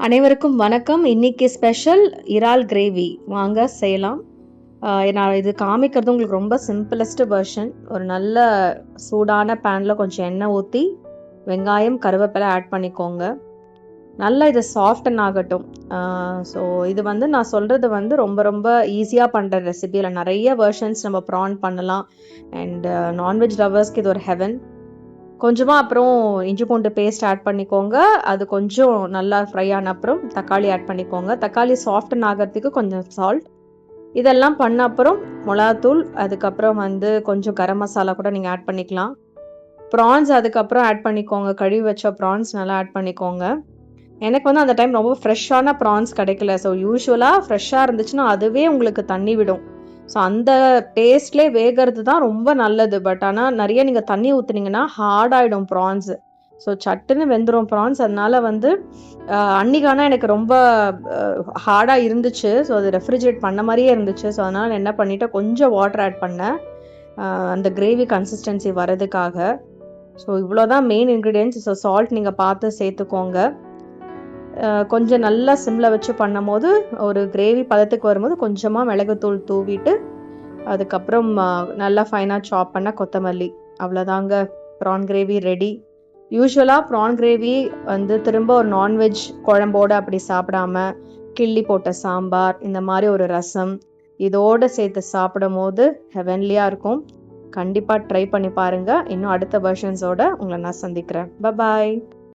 அனைவருக்கும் வணக்கம். இன்னைக்கு ஸ்பெஷல் இறால் கிரேவி வாங்க செய்யலாம். நான் இது காமிக்கிறது உங்களுக்கு ரொம்ப சிம்பிளஸ்ட் வெர்ஷன். ஒரு நல்ல சூடான பேனில் கொஞ்சம் எண்ணெய் ஊற்றி வெங்காயம் கருவேப்பிலை ஆட் பண்ணிக்கோங்க. நல்லா இது சாஃப்டன் ஆகட்டும். ஸோ இது நான் சொல்கிறது ரொம்ப ரொம்ப ஈஸியாக பண்ணுற ரெசிபியில் நிறைய வெர்ஷன்ஸ் நம்ம ப்ரான் பண்ணலாம். அண்ட் நான்வெஜ் லவர்ஸ்க்கு இது ஒரு ஹெவன். கொஞ்சமாக அப்புறம் இஞ்சி பூண்டு பேஸ்ட் ஆட் பண்ணிக்கோங்க. அது கொஞ்சம் நல்லா ஃப்ரை ஆன அப்புறம் தக்காளி ஆட் பண்ணிக்கோங்க. தக்காளி சாஃப்டன் ஆகிறதுக்கு கொஞ்சம் சால்ட். இதெல்லாம் பண்ண அப்புறம் மிளகாத்தூள், அதுக்கப்புறம் கொஞ்சம் கரம் மசாலா கூட நீங்கள் ஆட் பண்ணிக்கலாம். ப்ரான்ஸ் அதுக்கப்புறம் ஆட் பண்ணிக்கோங்க. கழுவி வச்ச ப்ரான்ஸ் நல்லா ஆட் பண்ணிக்கோங்க. எனக்கு அந்த டைம் ரொம்ப ஃப்ரெஷ்ஷான ப்ரான்ஸ் கிடைக்கல. ஸோ யூஸ்வலாக ஃப்ரெஷ்ஷாக இருந்துச்சுன்னா அதுவே உங்களுக்கு தண்ணி விடும். ஸோ அந்த டேஸ்ட்லேயே வேகிறது தான் ரொம்ப நல்லது. பட் ஆனால் நிறைய நீங்கள் தண்ணி ஊற்றுனீங்கன்னா ஹார்ட் ஆகிடும் ப்ரான்ஸு. ஸோ சட்டுன்னு வெந்துடும் ப்ரான்ஸ். அதனால அன்னிக்கானா எனக்கு ரொம்ப ஹார்டாக இருந்துச்சு. ஸோ அது ரெஃப்ரிஜரேட் பண்ண மாதிரியே இருந்துச்சு. ஸோ அதனால் என்ன பண்ணிவிட்டேன், கொஞ்சம் வாட்டர் ஆட் பண்ணேன் அந்த கிரேவி கன்சிஸ்டன்சி வரதுக்காக. ஸோ இவ்வளோதான் மெயின் இன்க்ரீடியன்ட்ஸ். ஸோ சால்ட் நீங்கள் பார்த்து சேர்த்துக்கோங்க. கொஞ்சம் நல்லா சிம்மில் வச்சு பண்ணும் போது ஒரு கிரேவி பதத்துக்கு வரும்போது கொஞ்சமாக மிளகுத்தூள் தூவிட்டு அதுக்கப்புறம் நல்லா ஃபைனாக சாப் பண்ண கொத்தமல்லி. அவ்வளோதாங்க, ப்ரான் கிரேவி ரெடி. யூஸ்வலாக ப்ரான் கிரேவி திரும்ப ஒரு நான்வெஜ் குழம்போடு அப்படி சாப்பிடாம கிள்ளி போட்ட சாம்பார், இந்த மாதிரி ஒரு ரசம் இதோடு சேர்த்து சாப்பிடும் போது ஹெவன்லியாக இருக்கும். கண்டிப்பாக ட்ரை பண்ணி பாருங்கள். இன்னும் அடுத்த வெர்ஷன்ஸோடு உங்களை நான் சந்திக்கிறேன். பாய்.